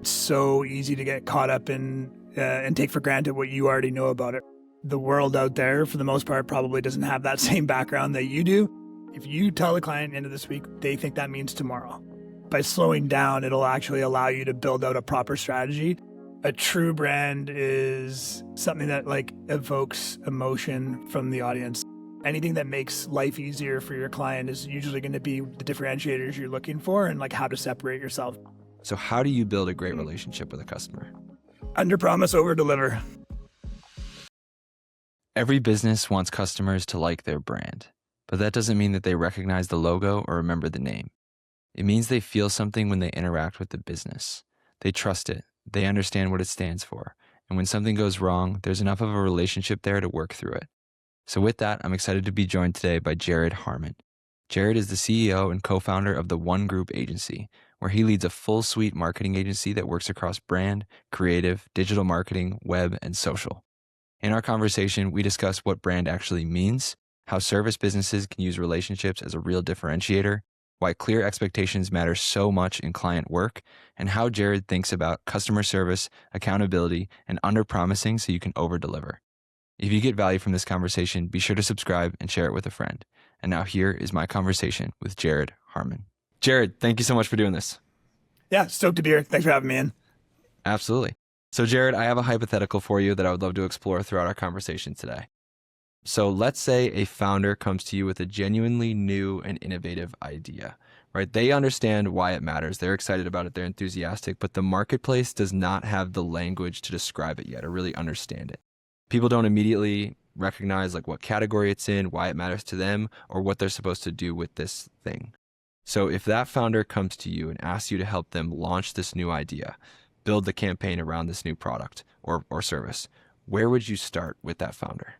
It's so easy to get caught up in and take for granted what you already know about it. The world out there, for the most part, probably doesn't have that same background that you do. If you tell the client end of this week, they think that means tomorrow. By slowing down, it'll actually allow you to build out a proper strategy. A true brand is something that evokes emotion from the audience. Anything that makes life easier for your client is usually going to be the differentiators you're looking for and how to separate yourself. So how do you build a great relationship with a customer? Underpromise, overdeliver. Every business wants customers to like their brand, but that doesn't mean that they recognize the logo or remember the name. It means they feel something when they interact with the business. They trust it, they understand what it stands for, and when something goes wrong, there's enough of a relationship there to work through it. So with that, I'm excited to be joined today by Jared Harman. Jared is the CEO and co-founder of the One Group Agency, where he leads a full suite marketing agency that works across brand, creative, digital marketing, web, and social. In our conversation, we discuss what brand actually means, how service businesses can use relationships as a real differentiator, why clear expectations matter so much in client work, and how Jared thinks about customer service, accountability, and under-promising so you can over-deliver. If you get value from this conversation, be sure to subscribe and share it with a friend. And now here is my conversation with Jared Harman. Jared, thank you so much for doing this. Yeah, stoked to be here. Thanks for having me in. Absolutely. So Jared, I have a hypothetical for you that I would love to explore throughout our conversation today. So let's say a founder comes to you with a genuinely new and innovative idea, right? They understand why it matters. They're excited about it. They're enthusiastic, but the marketplace does not have the language to describe it yet or really understand it. People don't immediately recognize what category it's in, why it matters to them, or what they're supposed to do with this thing. So if that founder comes to you and asks you to help them launch this new idea, build the campaign around this new product or service, where would you start with that founder?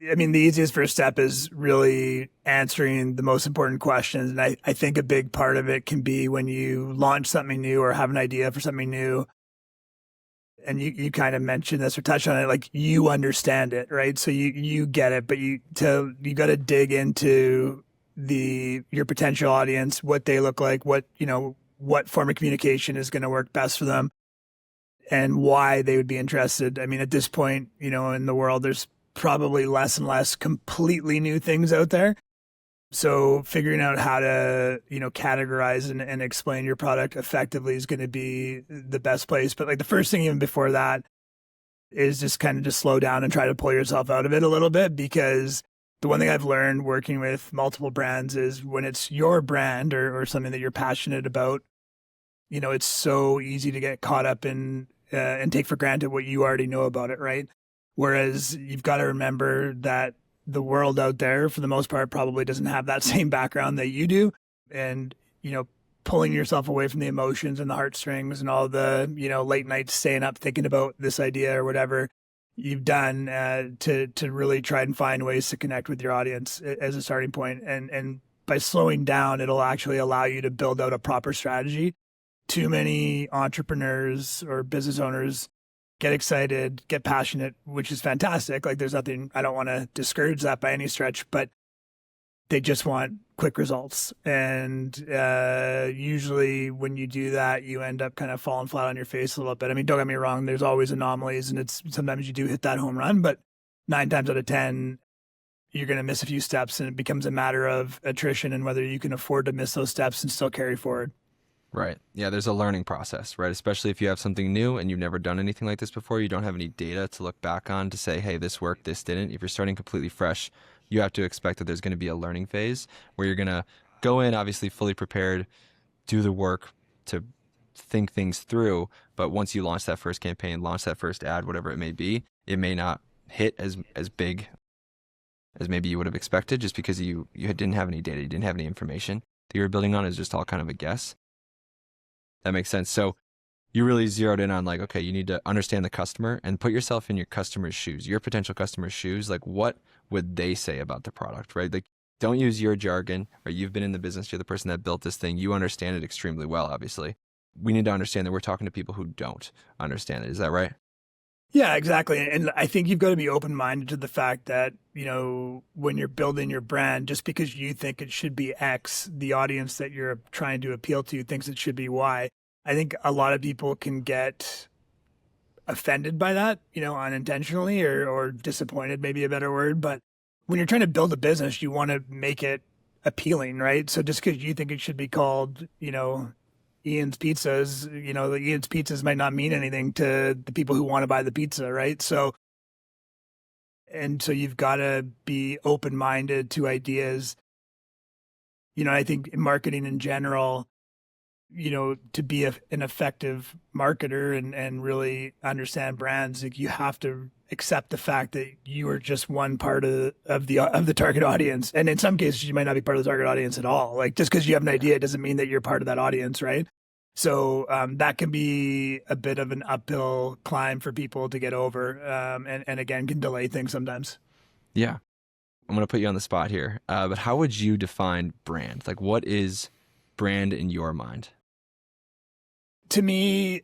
I mean, the easiest first step is really answering the most important questions. And I think a big part of it can be when you launch something new or have an idea for something new. And you kind of mentioned this or touched on it, you understand it, right? So you get it, but you got to dig into your potential audience, what they look like, what form of communication is going to work best for them and why they would be interested. I mean, at this point, in the world, there's probably less and less completely new things out there. So figuring out how to, categorize and explain your product effectively is going to be the best place. But the first thing even before that is just kind of just slow down and try to pull yourself out of it a little bit, because the one thing I've learned working with multiple brands is when it's your brand or something that you're passionate about, it's so easy to get caught up in and take for granted what you already know about it, right? Whereas you've got to remember that the world out there, for the most part, probably doesn't have that same background that you do. And, pulling yourself away from the emotions and the heartstrings and all the, late nights staying up thinking about this idea or whatever you've done to really try and find ways to connect with your audience as a starting point. And by slowing down, it'll actually allow you to build out a proper strategy. Too many entrepreneurs or business owners get excited, get passionate, which is fantastic. There's nothing, I don't want to discourage that by any stretch, but they just want quick results. And usually when you do that, you end up kind of falling flat on your face a little bit. I mean, don't get me wrong, there's always anomalies and sometimes you do hit that home run, but 9 times out of 10, you're going to miss a few steps and it becomes a matter of attrition and whether you can afford to miss those steps and still carry forward. Right. Yeah, there's a learning process, right? Especially if you have something new and you've never done anything like this before, you don't have any data to look back on to say, hey, this worked, this didn't. If you're starting completely fresh, you have to expect that there's going to be a learning phase where you're going to go in, obviously fully prepared, do the work to think things through. But once you launch that first campaign, launch that first ad, whatever it may be, it may not hit as big as maybe you would have expected just because you didn't have any data, you didn't have any information that you were building on. Is just all kind of a guess. That makes sense. So you really zeroed in on okay, you need to understand the customer and put yourself in your customer's shoes, your potential customer's shoes. What would they say about the product, right? Don't use your jargon, right? You've been in the business. You're the person that built this thing. You understand it extremely well, obviously. We need to understand that we're talking to people who don't understand it. Is that right? Yeah, exactly. And I think you've got to be open-minded to the fact that, when you're building your brand, just because you think it should be X, the audience that you're trying to appeal to thinks it should be Y. I think a lot of people can get offended by that, unintentionally or disappointed, maybe a better word. But when you're trying to build a business, you want to make it appealing, right? So just because you think it should be called, Ian's Pizzas, the Ian's Pizzas might not mean anything to the people who want to buy the pizza, right? So you've got to be open-minded to ideas. I think in marketing in general, to be an effective marketer and really understand brands, like you have to accept the fact that you are just one part of the target audience. And in some cases, you might not be part of the target audience at all. Like just because you have an idea, it doesn't mean that you're part of that audience, right? So that can be a bit of an uphill climb for people to get over, and again, can delay things sometimes. Yeah. I'm going to put you on the spot here. But how would you define brand? Like, what is brand in your mind? To me,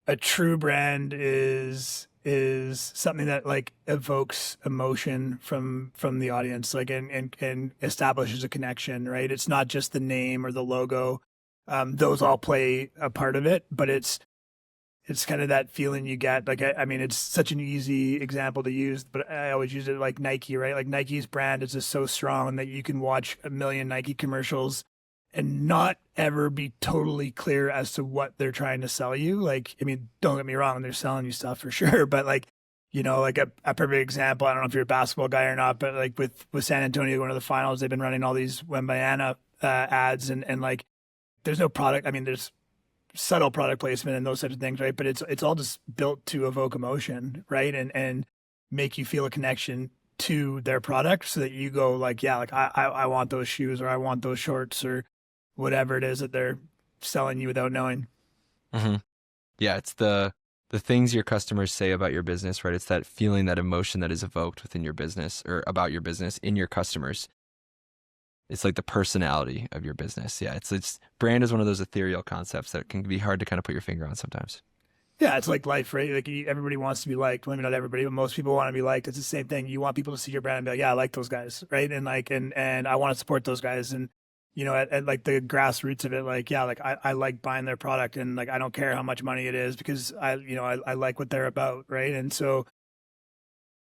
a true brand is something that like evokes emotion from the audience, like and establishes a connection, right? It's not just the name or the logo. Those all play a part of it, but it's kind of that feeling you get. Like, I mean, it's such an easy example to use, but I always use it like Nike, right? Like Nike's brand is just so strong that you can watch a million Nike commercials and not ever be totally clear as to what they're trying to sell you. Like, I mean, don't get me wrong, they're selling you stuff for sure, but like, like a perfect example, I don't know if you're a basketball guy or not, but like with San Antonio going to the finals, they've been running all these Wembanyama ads and like, there's no product. I mean, there's subtle product placement and those types of things, right? But it's all just built to evoke emotion, right? And make you feel a connection to their product so that you go like, yeah, like I want those shoes or I want those shorts or whatever it is that they're selling you without knowing. Mm-hmm. Yeah, it's the things your customers say about your business, right? It's that feeling, that emotion that is evoked within your business or about your business in your customers. It's like the personality of your business. Yeah, it's brand is one of those ethereal concepts that can be hard to kind of put your finger on sometimes. Yeah, it's like life, right? Like everybody wants to be liked. Well, maybe not everybody, but most people want to be liked. It's the same thing. You want people to see your brand and be like, yeah, I like those guys, right? And like, and I want to support those guys. And at like the grassroots of it, like, yeah, like I like buying their product, and like I don't care how much money it is because I like what they're about, right? And so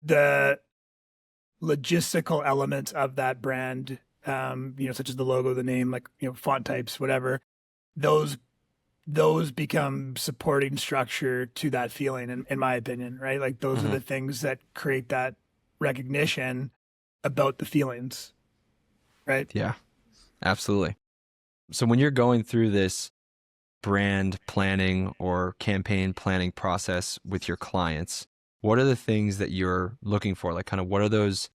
the logistical elements of that brand, such as the logo, the name, like font types, whatever, those become supporting structure to that feeling, in my opinion, right? Like those are the things that create that recognition about the feelings, right? Yeah, absolutely. So when you're going through this brand planning or campaign planning process with your clients, what are the things that you're looking for? Like kind of what are those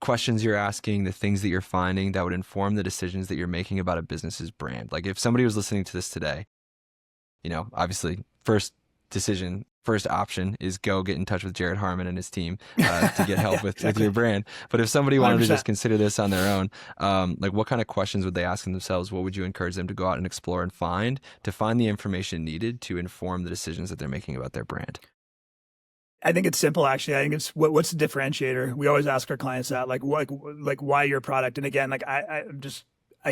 questions you're asking, the things that you're finding that would inform the decisions that you're making about a business's brand? Like if somebody was listening to this today, obviously first option is go get in touch with Jared Harman and his team to get help with your brand. But if somebody wanted 100%. To just consider this on their own, like what kind of questions would they ask themselves? What would you encourage them to go out and explore and to find the information needed to inform the decisions that they're making about their brand? I think it's simple, actually. I think it's what's the differentiator? We always ask our clients that, like why your product? And again, like I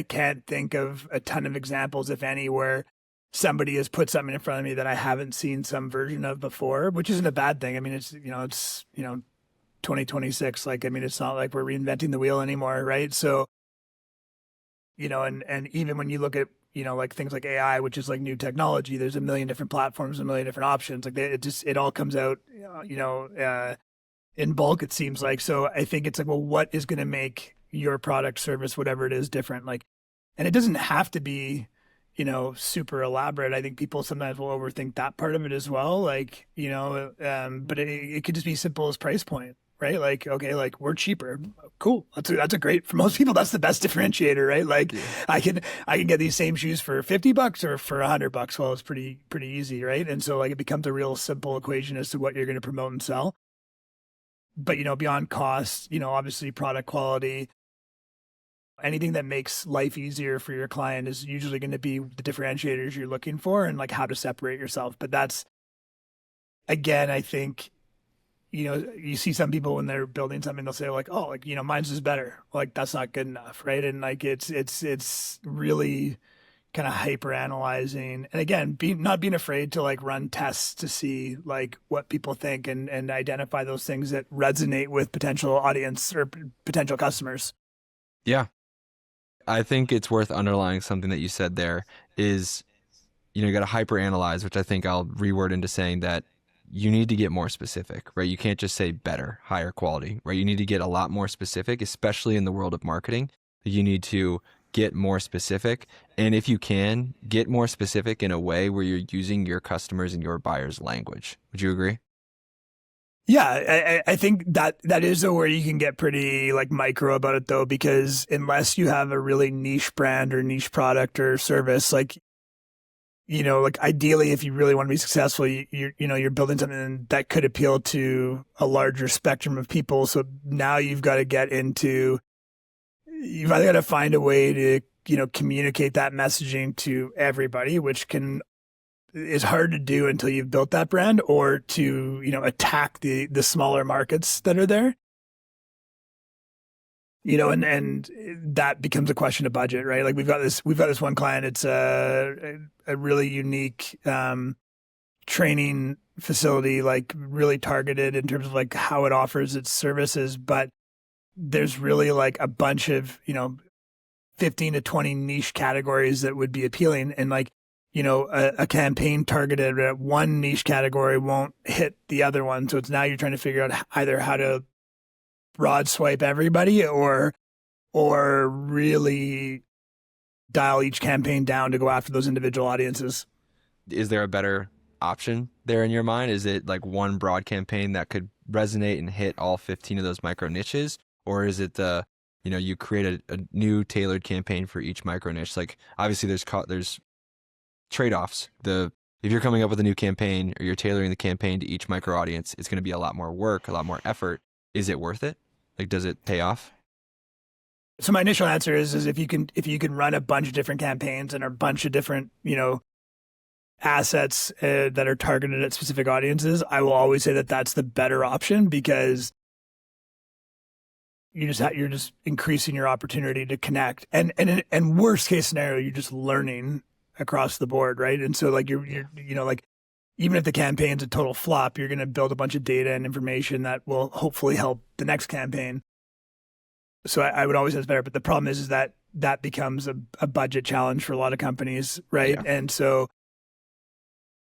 can't think of a ton of examples, if any, where somebody has put something in front of me that I haven't seen some version of before, which isn't a bad thing. I mean, it's 2026. Like, I mean, it's not like we're reinventing the wheel anymore, right? So, and even when you look at, like things like AI, which is like new technology, there's a million different platforms, a million different options. Like it all comes out, in bulk, it seems like. So I think it's like, well, what is going to make your product, service, whatever it is, different? Like, and it doesn't have to be, super elaborate. I think people sometimes will overthink that part of it as well. Like, but it could just be simple as price point, right? Like, okay, like we're cheaper. Cool. That's a great, for most people, that's the best differentiator, right? Like yeah. I can get these same shoes for $50 or for $100. Well, it's pretty easy, right? And so like it becomes a real simple equation as to what you're going to promote and sell. But, beyond cost, obviously product quality, anything that makes life easier for your client is usually going to be the differentiators you're looking for and like how to separate yourself. But that's, again, I think, you see some people when they're building something, they'll say like, oh, like, mine's is better. Like that's not good enough. Right. And like, it's really kind of hyper analyzing, and again, not being afraid to like run tests to see like what people think and identify those things that resonate with potential audience or potential customers. Yeah. I think it's worth underlining something that you said there is, you got to hyper analyze, which I think I'll reword into saying that you need to get more specific, right? You can't just say better, higher quality, right? You need to get a lot more specific, especially in the world of marketing. You need to get more specific. And if you can, get more specific in a way where you're using your customers and your buyers' language. Would you agree? Yeah, I think that is where you can get pretty like micro about it though, because unless you have a really niche brand or niche product or service, like, like ideally, if you really want to be successful, you're building something that could appeal to a larger spectrum of people. So now you've got to you've either got to find a way to, communicate that messaging to everybody, which is hard to do until you've built that brand, or to, attack the smaller markets that are there. And that becomes a question of budget, right? Like we've got this one client. It's a really unique training facility, like really targeted in terms of like how it offers its services. But there's really like a bunch of 15 to 20 niche categories that would be appealing, and like a campaign targeted at one niche category won't hit the other one. So it's now you're trying to figure out either how to broad swipe everybody or really dial each campaign down to go after those individual audiences. Is there a better option there in your mind? Is it like one broad campaign that could resonate and hit all 15 of those micro niches? Or is it you create a new tailored campaign for each micro niche? Like obviously there's trade-offs. If you're coming up with a new campaign or you're tailoring the campaign to each micro audience, it's going to be a lot more work, a lot more effort. Is it worth it? Like, does it pay off? So my initial answer is if you can run a bunch of different campaigns and a bunch of different, assets that are targeted at specific audiences, I will always say that that's the better option, because you're just increasing your opportunity to connect. And worst case scenario, you're just learning across the board, right? And so like you're like, even if the campaign's a total flop, you're going to build a bunch of data and information that will hopefully help the next campaign. So I would always say it's better. But the problem is that becomes a budget challenge for a lot of companies, right? Yeah. And so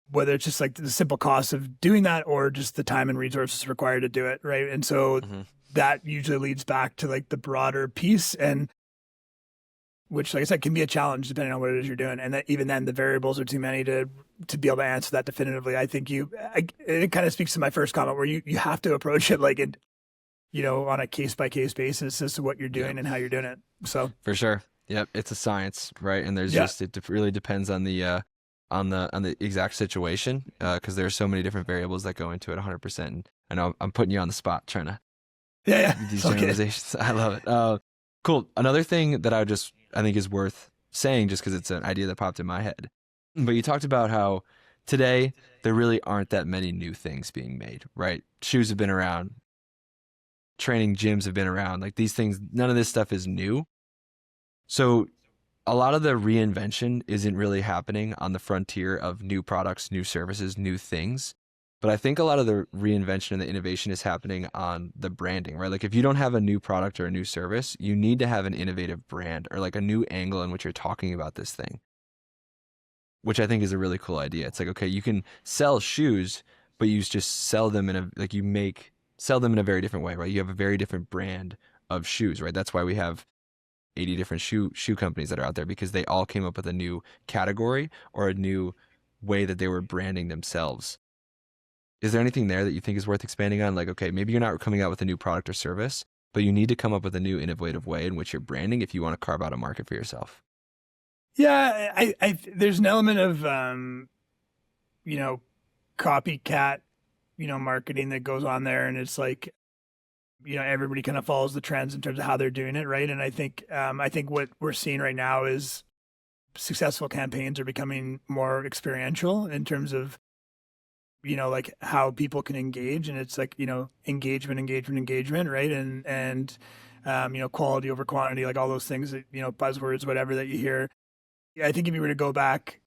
whether it's just like the simple cost of doing that or just the time and resources required to do it, right? And so that usually leads back to like the broader piece, and which, like I said, can be a challenge depending on what it is you're doing. And that even then the variables are too many to be able to answer that definitively. I think it kind of speaks to my first comment where you have to approach it like on a case by case basis as to what you're doing and how you're doing it. So for sure. Yep. It's a science, right? And there's it really depends on the exact situation. 'Cause there are so many different variables that go into it 100%. And I know I'm putting you on the spot trying to these generalizations. I love it. Cool. Another thing that I think is worth saying, just because it's an idea that popped in my head, but you talked about how today there really aren't that many new things being made, right? Shoes have been around, training gyms have been around, like these things, none of this stuff is new. So a lot of the reinvention isn't really happening on the frontier of new products, new services, new things. But I think a lot of the reinvention and the innovation is happening on the branding, right? Like if you don't have a new product or a new service, you need to have an innovative brand or like a new angle in which you're talking about this thing, which I think is a really cool idea. It's like, okay, you can sell shoes, but you just sell them sell them in a very different way, right? You have a very different brand of shoes, right? That's why we have 80 different shoe companies that are out there, because they all came up with a new category or a new way that they were branding themselves. Is there anything there that you think is worth expanding on? Like, okay, maybe you're not coming out with a new product or service, but you need to come up with a new innovative way in which you're branding if you want to carve out a market for yourself. Yeah, there's an element of, copycat, marketing that goes on there. And it's like, everybody kind of follows the trends in terms of how they're doing it, right? And I think what we're seeing right now is successful campaigns are becoming more experiential in terms of, like how people can engage. And it's like, engagement, right? And quality over quantity, like all those things that, buzzwords, whatever that you hear. I think if you were to go back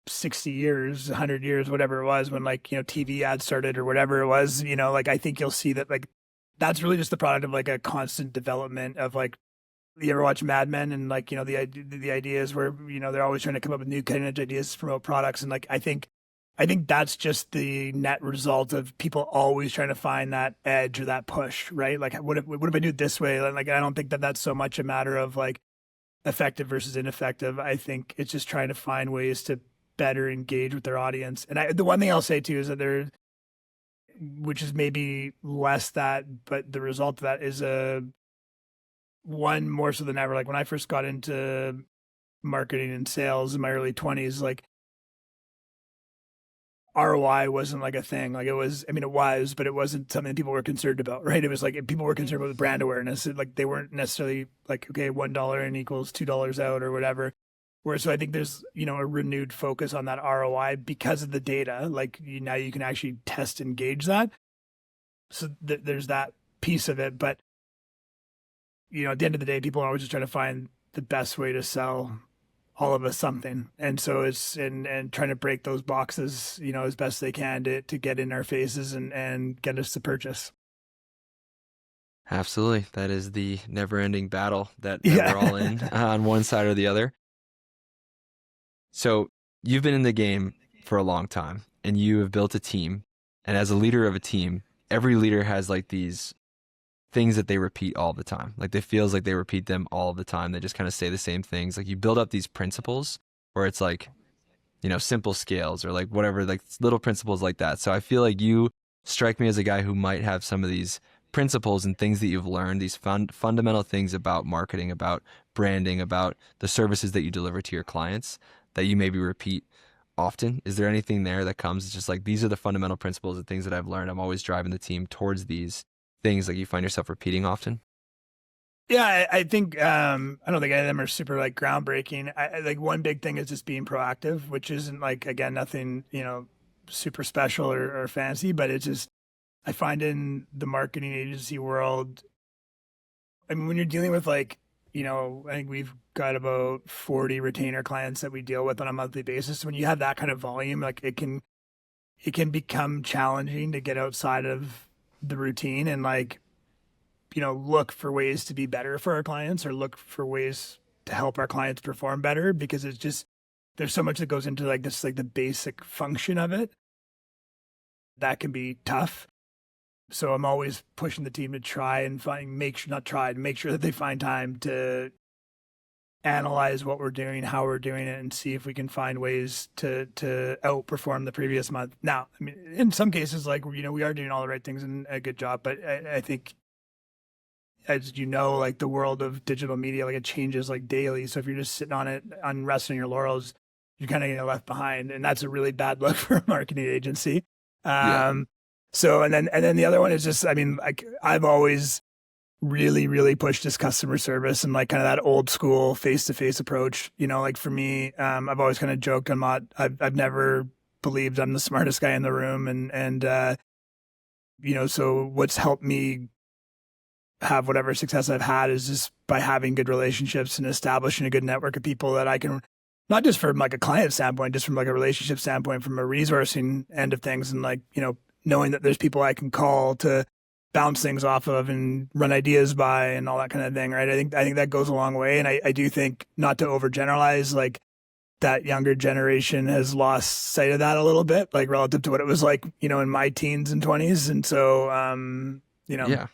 60 years, 100 years, whatever it was, when like, TV ads started or whatever it was, like I think you'll see that like that's really just the product of like a constant development of like, you ever watch Mad Men, and like, the ideas where, they're always trying to come up with new kind of ideas to promote products. And like, I think that's just the net result of people always trying to find that edge or that push, right? Like, what if I do it this way? Like, I don't think that that's so much a matter of like effective versus ineffective. I think it's just trying to find ways to better engage with their audience. And the one thing I'll say too is that which is maybe less that, but the result of that is one more so than ever. Like when I first got into marketing and sales in my early 20s, like ROI wasn't like a thing. Like it was, it was, but it wasn't something people were concerned about, right? It was like people were concerned about brand awareness. Like they weren't necessarily like, okay, $1 in equals $2 out or whatever. Whereas so I think there's, a renewed focus on that ROI because of the data. Like now you can actually test and gauge that. So there's that piece of it. But, at the end of the day, people are always just trying to find the best way to sell all of us something. And so it's and trying to break those boxes, as best they can to get in our faces and get us to purchase. Absolutely. That is the never-ending battle that we're all in on one side or the other. So you've been in the game for a long time and you have built a team. And as a leader of a team, every leader has like these things that they repeat all the time. Like it feels like they repeat them all the time. They just kind of say the same things. Like you build up these principles where it's like, simple scales or like whatever, like little principles like that. So I feel like you strike me as a guy who might have some of these principles and things that you've learned, these fundamental things about marketing, about branding, about the services that you deliver to your clients that you maybe repeat often. Is there anything there that comes? It's just like, these are the fundamental principles and things that I've learned. I'm always driving the team towards these things, like you find yourself repeating often? Yeah, I think I don't think any of them are super like groundbreaking. I like one big thing is just being proactive, which isn't like, again, nothing, super special or fancy, but it's just, I find in the marketing agency world, I mean, when you're dealing with like, I think we've got about 40 retainer clients that we deal with on a monthly basis. When you have that kind of volume, like it can become challenging to get outside of the routine and like, look for ways to be better for our clients or look for ways to help our clients perform better, because it's just, there's so much that goes into like this, like the basic function of it that can be tough. So I'm always pushing the team to try and make sure that they find time to analyze what we're doing, how we're doing it, and see if we can find ways to outperform the previous month. Now, I mean, in some cases, like, we are doing all the right things and a good job, but I think, as like the world of digital media, like it changes like daily. So if you're just sitting on it, resting your laurels, you're kind of getting left behind, and that's a really bad look for a marketing agency. So, and then the other one is just, I mean, like I've always really, really pushed this customer service and like kind of that old school face-to-face approach. Like for me, I've always kind of joked, I've never believed I'm the smartest guy in the room. And so what's helped me have whatever success I've had is just by having good relationships and establishing a good network of people that I can, not just from like a client standpoint, just from like a relationship standpoint, from a resourcing end of things. And like, knowing that there's people I can call to bounce things off of and run ideas by and all that kind of thing, right? I think that goes a long way. And I do think, not to overgeneralize, like that younger generation has lost sight of that a little bit, like relative to what it was like, in my teens and 20s. And so, Yeah.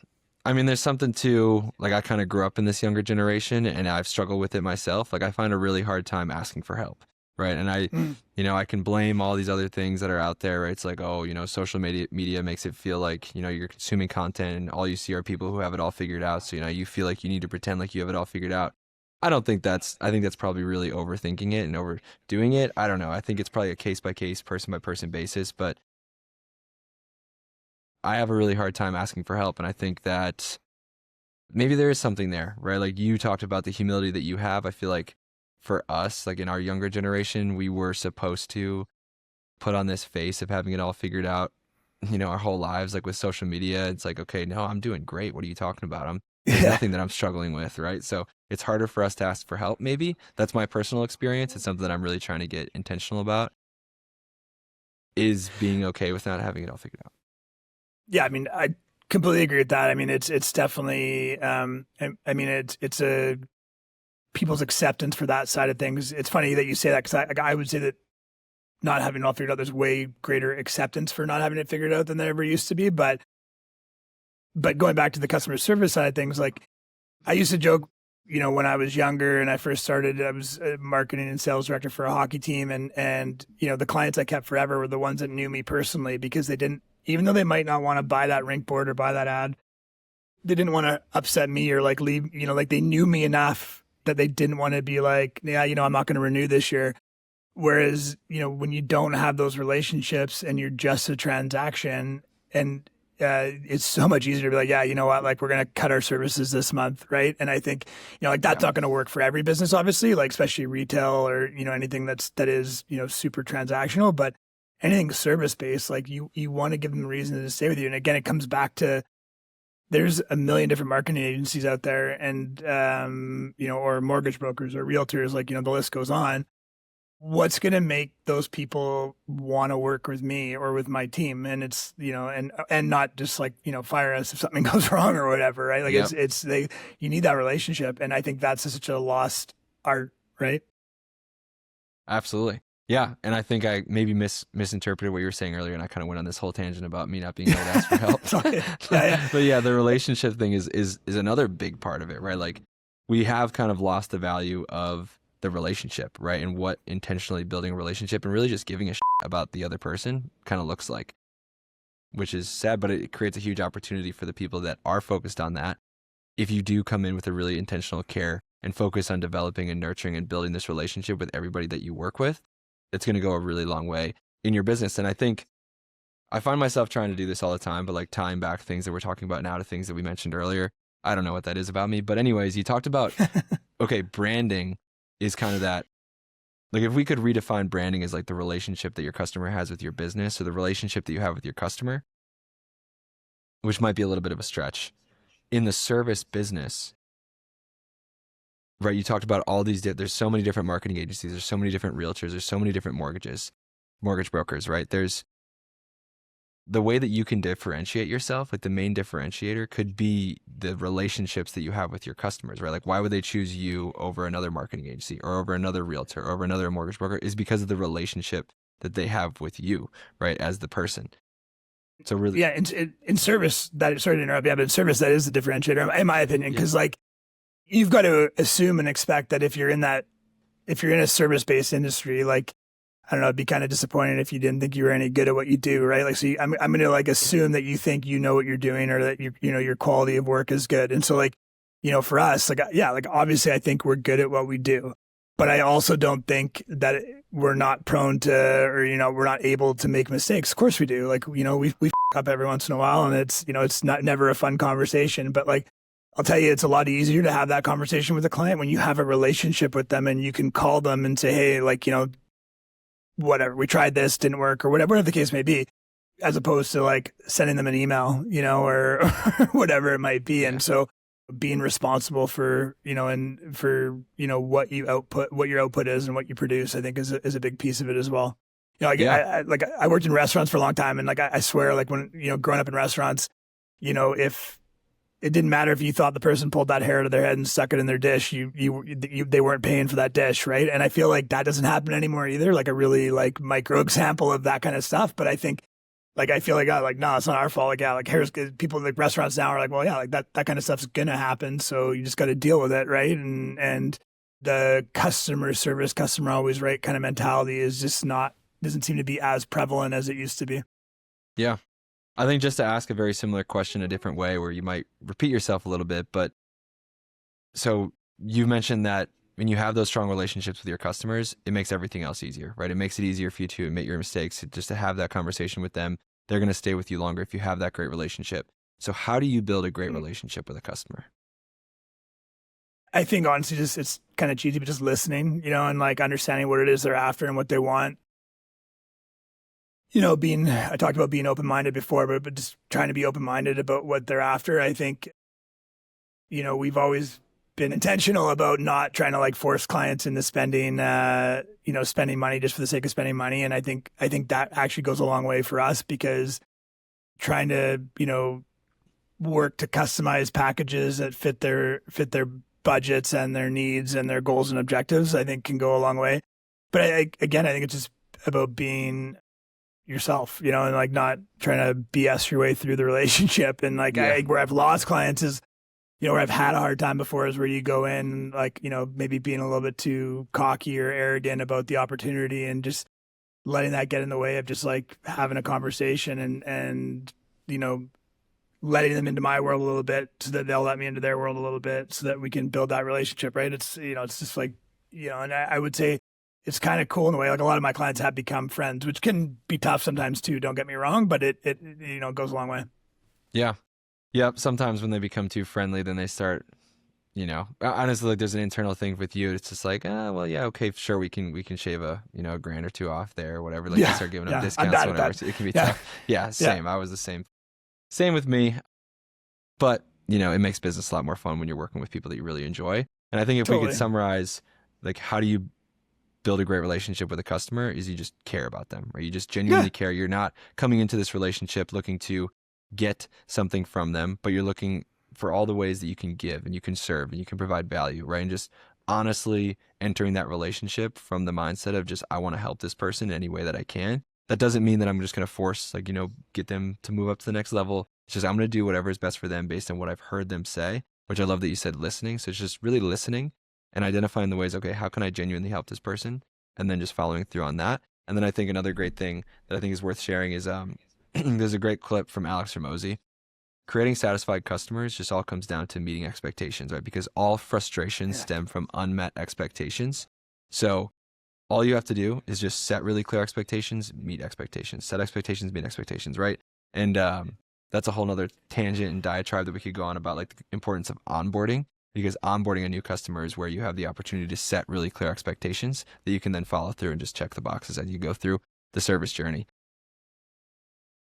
I mean, there's something to, like, I kind of grew up in this younger generation and I've struggled with it myself. Like I find a really hard time asking for help. Right. And I can blame all these other things that are out there. Right. It's like, oh, social media makes it feel like, you're consuming content and all you see are people who have it all figured out. So, you feel like you need to pretend like you have it all figured out. I think that's probably really overthinking it and overdoing it. I don't know. I think it's probably a case by case, person by person basis, but I have a really hard time asking for help. And I think that maybe there is something there, right? Like you talked about the humility that you have. I feel like for us, like in our younger generation, we were supposed to put on this face of having it all figured out, our whole lives. Like with social media, it's like, okay, no, I'm doing great. What are you talking about? There's nothing that I'm struggling with, right? So it's harder for us to ask for help, maybe. That's my personal experience. It's something that I'm really trying to get intentional about, is being okay with not having it all figured out. Yeah, I mean, I completely agree with that. I mean, it's definitely, I mean, it's a people's acceptance for that side of things. It's funny that you say that because I would say that not having it all figured out, there's way greater acceptance for not having it figured out than there ever used to be. But going back to the customer service side of things, like I used to joke, when I was younger and I first started, I was a marketing and sales director for a hockey team, and the clients I kept forever were the ones that knew me personally because they didn't, even though they might not want to buy that rink board or buy that ad, they didn't want to upset me or like leave, like they knew me enough that they didn't want to be like, yeah, I'm not going to renew this year. Whereas, when you don't have those relationships and you're just a transaction, and it's so much easier to be like, yeah, you know what, like we're going to cut our services this month, right? And I think, like that's not going to work for every business, obviously, like especially retail or, anything that is, super transactional, but anything service based, like you want to give them a reason to stay with you. And again, it comes back to, there's a million different marketing agencies out there and, or mortgage brokers or realtors, like, the list goes on. What's going to make those people want to work with me or with my team? And it's, and not just like, fire us if something goes wrong or whatever, right? Like Yep. you need that relationship. And I think that's such a lost art, right? Absolutely. Yeah. And I think I maybe misinterpreted what you were saying earlier, and I kind of went on this whole tangent about me not being able to ask for help. Yeah. But yeah, the relationship thing is another big part of it, right? Like we have kind of lost the value of the relationship, right? And what intentionally building a relationship and really just giving a shit about the other person kind of looks like, which is sad, but it creates a huge opportunity for the people that are focused on that. If you do come in with a really intentional care and focus on developing and nurturing and building this relationship with everybody that you work with, it's going to go a really long way in your business. And I think I find myself trying to do this all the time, but like tying back things that we're talking about now to things that we mentioned earlier. I don't know what that is about me, but anyways, you talked about, okay, branding is kind of that, like if we could redefine branding as like the relationship that your customer has with your business or the relationship that you have with your customer, which might be a little bit of a stretch. In the service business, right, you talked about all these, there's so many different marketing agencies, there's so many different realtors, there's so many different mortgage brokers, right? There's the way that you can differentiate yourself, like the main differentiator could be the relationships that you have with your customers, right? Like why would they choose you over another marketing agency or over another realtor or over another mortgage broker is because of the relationship that they have with you, right? As the person. So really, Yeah. In service sorry to interrupt. Yeah, but in service, that is the differentiator in my opinion. Cause like you've got to assume and expect that if you're in a service based industry, like, I don't know, it'd be kind of disappointing if you didn't think you were any good at what you do, right? Like, so I'm going to like assume that you think you know what you're doing or that your quality of work is good. And so like, for us, like, yeah, like obviously I think we're good at what we do, but I also don't think that we're not prone to, or, we're not able to make mistakes. Of course we do. Like, we f up every once in a while and it's not never a fun conversation, but like, I'll tell you, it's a lot easier to have that conversation with a client when you have a relationship with them and you can call them and say, hey, like, whatever, we tried this, didn't work, or whatever the case may be, as opposed to like sending them an email, or whatever it might be. Yeah. And so being responsible for, and for, what your output is and what you produce, I think is a big piece of it as well. Like, yeah. I worked in restaurants for a long time. And like, I swear, like when, growing up in restaurants, if it didn't matter if you thought the person pulled that hair out of their head and stuck it in their dish, they weren't paying for that dish, right? And I feel like that doesn't happen anymore either. Like a really like micro example of that kind of stuff. But I think, like, I feel like, no, it's not our fault. Like, yeah, like hair's good. People in like restaurants now are like, well, yeah, like that kind of stuff's gonna happen. So you just got to deal with it, right? And the customer service, customer always right kind of mentality is just doesn't seem to be as prevalent as it used to be. Yeah. I think just to ask a very similar question a different way where you might repeat yourself a little bit, but so you mentioned that when you have those strong relationships with your customers, it makes everything else easier, right? It makes it easier for you to admit your mistakes, just to have that conversation with them. They're going to stay with you longer if you have that great relationship. So how do you build a great relationship with a customer? I think honestly, it's kind of cheesy, but just listening, and like understanding what it is they're after and what they want. I talked about being open-minded before, but just trying to be open-minded about what they're after. I think we've always been intentional about not trying to like force clients into spending, spending money just for the sake of spending money. And I think that actually goes a long way for us, because trying to, work to customize packages that fit their budgets and their needs and their goals and objectives, I think can go a long way. But again, I think it's just about being yourself, and like not trying to BS your way through the relationship. And like where I've lost clients is, where I've had a hard time before is where you go in like, maybe being a little bit too cocky or arrogant about the opportunity, and just letting that get in the way of just like having a conversation and letting them into my world a little bit so that they'll let me into their world a little bit so that we can build that relationship, right? It's, it's just like, and I would say it's kind of cool in a way. Like a lot of my clients have become friends, which can be tough sometimes too, don't get me wrong, but it goes a long way. Yeah. Yep. Sometimes when they become too friendly, then they start, honestly, like there's an internal thing with you. It's just like, well, yeah, okay, sure. We can shave a $1,000 or $2,000 off there or whatever. Like you start giving them discounts, whatever. So it can be tough. Yeah. Same. I was the same. Same with me, but it makes business a lot more fun when you're working with people that you really enjoy. And I think if we could summarize, like, how do you build a great relationship with a customer, is you just care about them, or you just genuinely care. You're not coming into this relationship looking to get something from them, but you're looking for all the ways that you can give and you can serve and you can provide value, right? And just honestly entering that relationship from the mindset of just, I want to help this person in any way that I can. That doesn't mean that I'm just going to force, like, get them to move up to the next level. It's just, I'm going to do whatever is best for them based on what I've heard them say, which I love that you said listening. So it's just really listening and identifying the ways, okay, how can I genuinely help this person? And then just following through on that. And then I think another great thing that I think is worth sharing is there's a great clip from Alex Hormozy. Creating satisfied customers just all comes down to meeting expectations, right? Because all frustrations stem from unmet expectations. So all you have to do is just set really clear expectations, meet expectations, set expectations, meet expectations, right? And that's a whole nother tangent and diatribe that we could go on about, like the importance of onboarding, because onboarding a new customer is where you have the opportunity to set really clear expectations that you can then follow through and just check the boxes as you go through the service journey.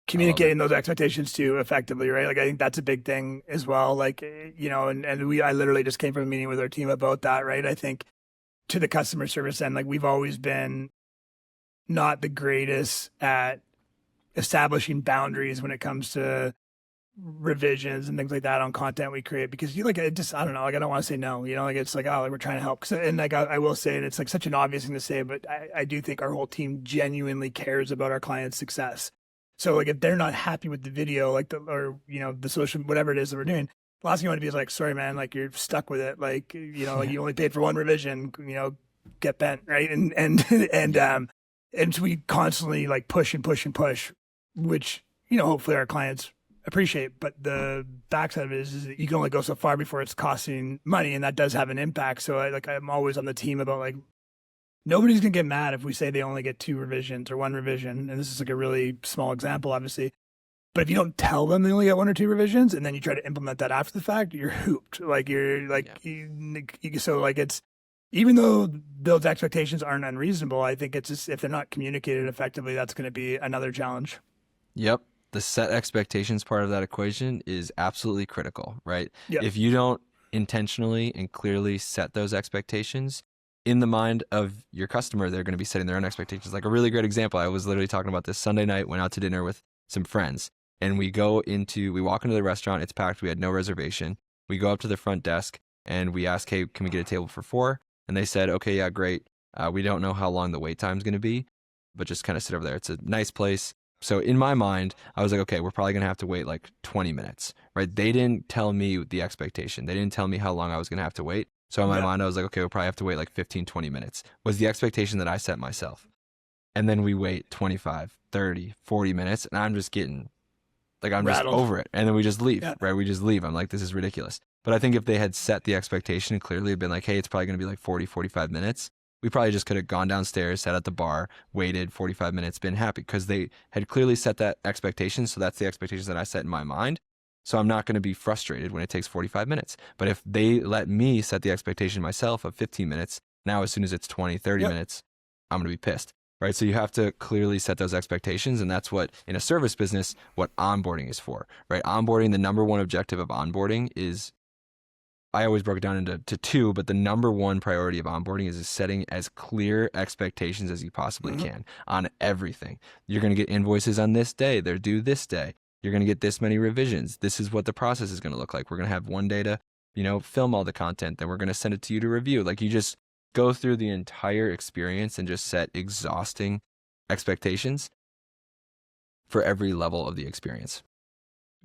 Communicating those expectations too effectively, right? Like I think that's a big thing as well. Like, I literally just came from a meeting with our team about that, right? I think to the customer service end, like we've always been not the greatest at establishing boundaries when it comes to revisions and things like that on content we create, because I don't know, like I don't want to say no, like it's like, oh, like we're trying to help. And like I will say, and it's like such an obvious thing to say, but I do think our whole team genuinely cares about our clients' success. So like if they're not happy with the video, like the social, whatever it is that we're doing, the last thing you want to be is like, sorry, man, like you're stuck with it. Like, like you only paid for one revision, get bent. Right. And so we constantly like push and push and push, which, hopefully our clients appreciate. But the backside of it is that you can only go so far before it's costing money. And that does have an impact. So I'm always on the team about like, nobody's going to get mad if we say they only get 2 revisions or 1 revision. And this is like a really small example, obviously. But if you don't tell them they only get 1 or 2 revisions and then you try to implement that after the fact, you're hooped. Like you're like, so like it's, even though those expectations aren't unreasonable, I think it's just, if they're not communicated effectively, that's going to be another challenge. Yep. The set expectations part of that equation is absolutely critical, right? Yep. If you don't intentionally and clearly set those expectations in the mind of your customer, they're going to be setting their own expectations. Like a really great example, I was literally talking about this Sunday night, went out to dinner with some friends. And we walk into the restaurant, it's packed, we had no reservation. We go up to the front desk and we ask, hey, can we get a table for 4? And they said, okay, yeah, great. We don't know how long the wait time is going to be, but just kind of sit over there. It's a nice place. So in my mind, I was like, okay, we're probably going to have to wait like 20 minutes, right? They didn't tell me the expectation. They didn't tell me how long I was going to have to wait. So in my mind, I was like, okay, we'll probably have to wait like 15, 20 minutes was the expectation that I set myself. And then we wait 25, 30, 40 minutes and I'm just getting like, I'm rattled. Just over it. And then we just leave, right? We just leave. I'm like, this is ridiculous. But I think if they had set the expectation and clearly been like, hey, it's probably going to be like 40, 45 minutes, we probably just could have gone downstairs, sat at the bar, waited 45 minutes, been happy because they had clearly set that expectation. So that's the expectations that I set in my mind. So I'm not going to be frustrated when it takes 45 minutes. But if they let me set the expectation myself of 15 minutes, now as soon as it's 20, 30 minutes, I'm going to be pissed, right? So you have to clearly set those expectations. And that's what, in a service business, what onboarding is for, right? Onboarding, the number one objective of onboarding is I always broke it down into two, but the number one priority of onboarding is setting as clear expectations as you possibly can on everything. You're going to get invoices on this day. They're due this day. You're going to get this many revisions. This is what the process is going to look like. We're going to have one day to, film all the content. Then we're going to send it to you to review. Like, you just go through the entire experience and just set exhausting expectations for every level of the experience.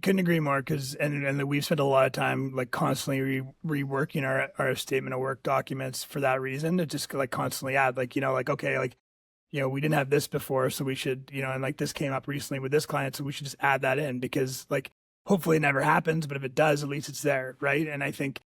Couldn't agree more, because and we've spent a lot of time like constantly reworking our statement of work documents for that reason, to just like constantly add okay, we didn't have this before, so we should, and like this came up recently with this client, so we should just add that in, because like hopefully it never happens, but if it does, at least it's there, right? And I think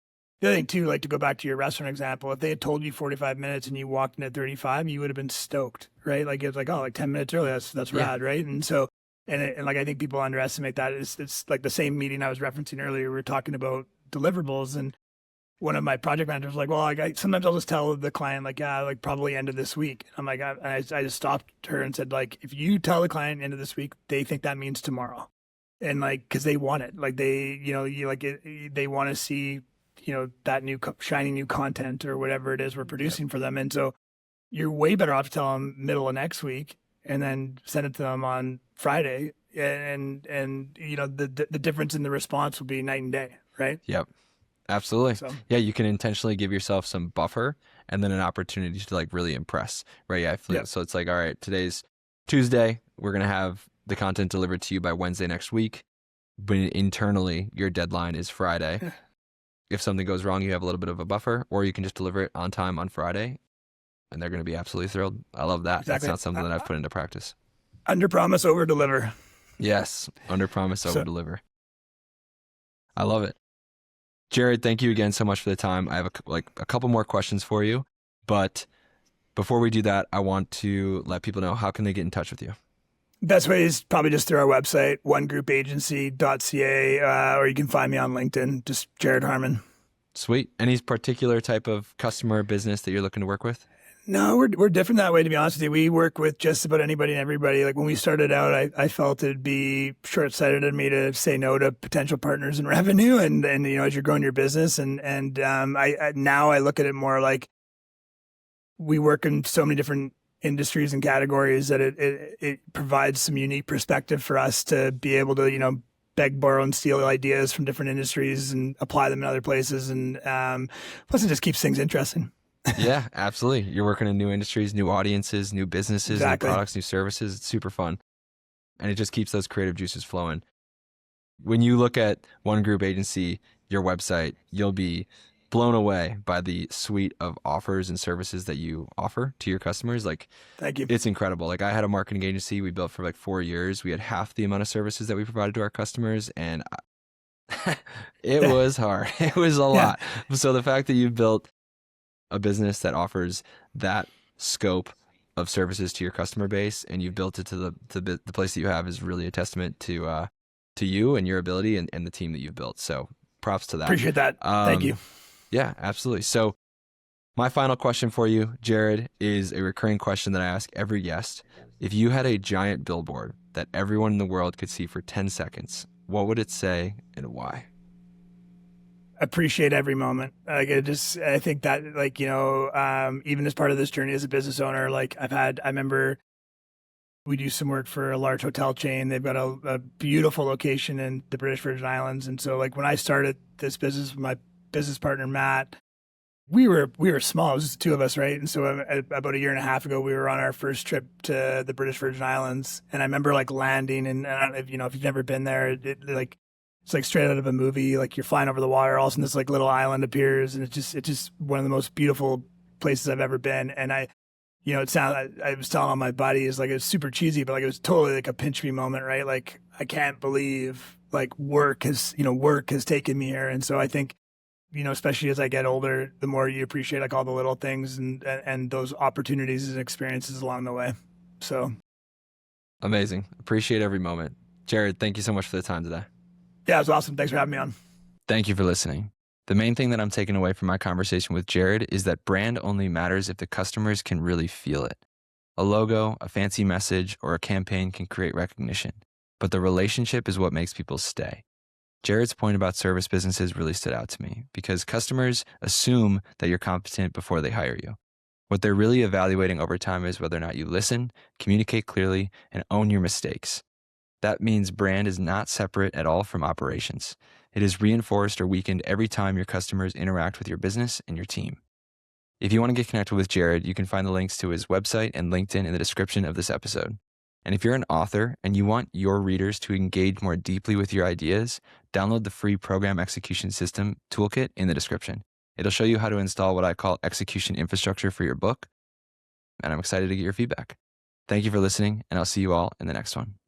the other thing too, like to go back to your restaurant example, if they had told you 45 minutes and you walked in at 35, you would have been stoked, right? Like it's like, oh, like 10 minutes early, that's rad, right? And so and like I think people underestimate that. It's like the same meeting I was referencing earlier. We were talking about deliverables, and one of my project managers was like, well, sometimes I'll just tell the client, like, yeah, like probably end of this week. I'm like, I just stopped her and said, like, if you tell the client end of this week, they think that means tomorrow. And like, cause they want it. Like they, they want to see, that new shiny new content or whatever it is we're producing for them. And so you're way better off to tell them middle of next week and then send it to them on Friday. And the difference in the response will be night and day, right? Yep. Absolutely. So. Yeah, you can intentionally give yourself some buffer and then an opportunity to like really impress, right? Yeah, Yep. So it's like, all right, today's Tuesday. We're going to have the content delivered to you by Wednesday next week. But internally, your deadline is Friday. If something goes wrong, you have a little bit of a buffer, or you can just deliver it on time on Friday, and they're going to be absolutely thrilled. I love that. Exactly. That's not something that I've put into practice. Underpromise, overdeliver. Yes, underpromise, overdeliver. I love it. Jared, thank you again so much for the time. I have a couple more questions for you, but before we do that, I want to let people know, how can they get in touch with you? Best way is probably just through our website, onegroupagency.ca, or you can find me on LinkedIn, just Jared Harman. Sweet. Any particular type of customer or business that you're looking to work with? No, we're different that way, to be honest with you. We work with just about anybody and everybody. Like when we started out, I felt it'd be short-sighted of me to say no to potential partners in revenue, and as you're growing your business, and I now I look at it more like we work in so many different industries and categories that it provides some unique perspective for us to be able to beg, borrow, and steal ideas from different industries and apply them in other places, and plus it just keeps things interesting. Yeah, absolutely. You're working in new industries, new audiences, new businesses, Exactly. New products, new services. It's super fun. And it just keeps those creative juices flowing. When you look at One Group Agency, your website, you'll be blown away by the suite of offers and services that you offer to your customers. Like, thank you. It's incredible. Like, I had a marketing agency we built for like 4 years. We had half the amount of services that we provided to our customers, and it was hard. It was a lot. So the fact that you've built a business that offers that scope of services to your customer base, and you've built it to the place that you have, is really a testament to you and your ability and the team that you've built. So props to that. Appreciate that. Thank you. Yeah, absolutely. So my final question for you, Jared, is a recurring question that I ask every guest. If you had a giant billboard that everyone in the world could see for 10 seconds, what would it say and why? Appreciate every moment. I think that even as part of this journey as a business owner, I remember we do some work for a large hotel chain. They've got a beautiful location in the British Virgin Islands. And so when I started this business with my business partner, Matt, we were small. It was just the two of us, right? And so about a year and a half ago, we were on our first trip to the British Virgin Islands. And I remember landing, and I don't know if you've never been there, it's like straight out of a movie. Like you're flying over the water, all of a sudden this little island appears, and it's just one of the most beautiful places I've ever been. And I was telling all my buddies, it was super cheesy, but it was totally a pinch me moment, right? Like I can't believe work has taken me here. And so I think, especially as I get older, the more you appreciate all the little things and those opportunities and experiences along the way. So amazing. Appreciate every moment. Jared, thank you so much for the time today. Yeah, it was awesome. Thanks for having me on. Thank you for listening. The main thing that I'm taking away from my conversation with Jared is that brand only matters if the customers can really feel it. A logo, a fancy message, or a campaign can create recognition, but the relationship is what makes people stay. Jared's point about service businesses really stood out to me because customers assume that you're competent before they hire you. What they're really evaluating over time is whether or not you listen, communicate clearly, and own your mistakes. That means brand is not separate at all from operations. It is reinforced or weakened every time your customers interact with your business and your team. If you want to get connected with Jared, you can find the links to his website and LinkedIn in the description of this episode. And if you're an author and you want your readers to engage more deeply with your ideas, download the free Program Execution System toolkit in the description. It'll show you how to install what I call execution infrastructure for your book, and I'm excited to get your feedback. Thank you for listening, and I'll see you all in the next one.